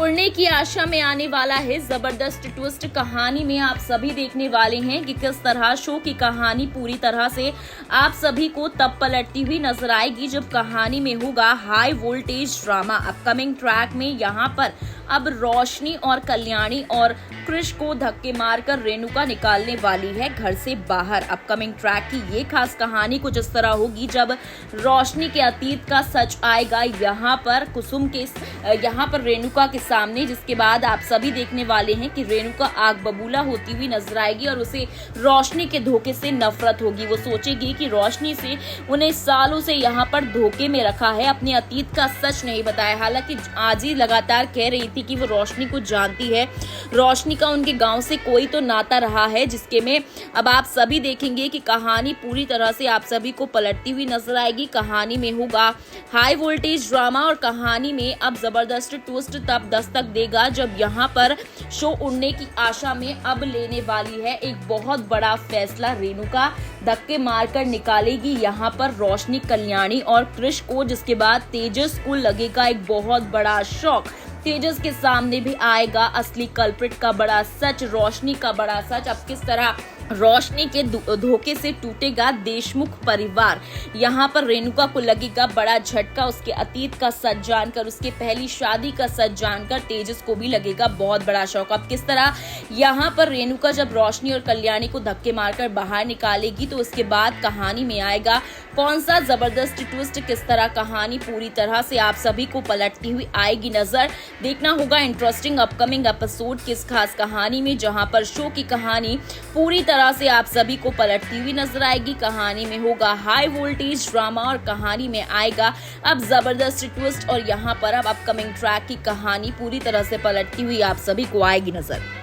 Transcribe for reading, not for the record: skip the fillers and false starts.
उड़ने की आशा में आने वाला है जबरदस्त ट्विस्ट। कहानी में आप सभी देखने वाले हैं कि किस तरह शो की कहानी पूरी तरह से आप सभी को तब पलटती हुई नजर आएगी जब कहानी में होगा high voltage drama. Upcoming track में यहाँ पर अब रोशनी और कल्याणी और क्रिश को धक्के मारकर रेणुका निकालने वाली है घर से बाहर। अपकमिंग ट्रैक की ये खास कहानी कुछ इस तरह होगी जब रोशनी के अतीत का सच आएगा यहाँ पर रेणुका के सामने, जिसके बाद आप सभी देखने वाले हैं कि रेणुका आग बबूला होती हुई नजर आएगी और उसे रोशनी के धोखे से नफरत होगी। वो सोचेगी कि रोशनी से उन्हें सालों से यहाँ पर धोखे में रखा है, अपने अतीत का सच नहीं बताया। हालांकि आज ही लगातार कह रही थी कि वो रोशनी को जानती है, रोशनी का उनके गांव से कोई तो नाता रहा है, जिसके में अब आप सभी देखेंगे कि कहानी पूरी तरह से आप सभी को पलटती हुई नजर आएगी। कहानी में होगा हाई वोल्टेज ड्रामा और कहानी में अब जबरदस्त ट्विस्ट तब दस्तक देगा जब यहाँ पर शो उड़ने की आशा में अब लेने वाली है एक बहुत बड़ा फैसला। रेणुका धक्के मारकर निकालेगी यहाँ पर रोशनी, कल्याणी और क्रिश को, जिसके बाद तेजस को लगेगा एक बहुत बड़ा शॉक। तेजस के सामने भी आएगा असली कल्प्रिट का बड़ा सच, रोशनी का बड़ा सच। अब किस तरह रोशनी के धोखे से टूटेगा देशमुख परिवार। यहाँ पर रेणुका को लगेगा बड़ा झटका, उसके अतीत का सच जानकर, उसके पहली शादी का सच जानकर तेजस को भी लगेगा बहुत बड़ा शौक। अब किस तरह यहाँ पर रेणुका जब रोशनी और कल्याणी को धक्के मारकर बाहर निकालेगी तो उसके बाद कहानी में आएगा कौन सा जबरदस्त ट्विस्ट, किस तरह कहानी पूरी तरह से आप सभी को पलटती हुई आएगी नजर। देखना होगा इंटरेस्टिंग अपकमिंग एपिसोड किस खास कहानी में, जहां पर शो की कहानी पूरी तरह से आप सभी को पलटती हुई नजर आएगी। कहानी में होगा हाई वोल्टेज ड्रामा और कहानी में आएगा अब जबरदस्त ट्विस्ट और यहाँ पर अब अपकमिंग ट्रैक की कहानी पूरी तरह से पलटती हुई आप सभी को आएगी नजर।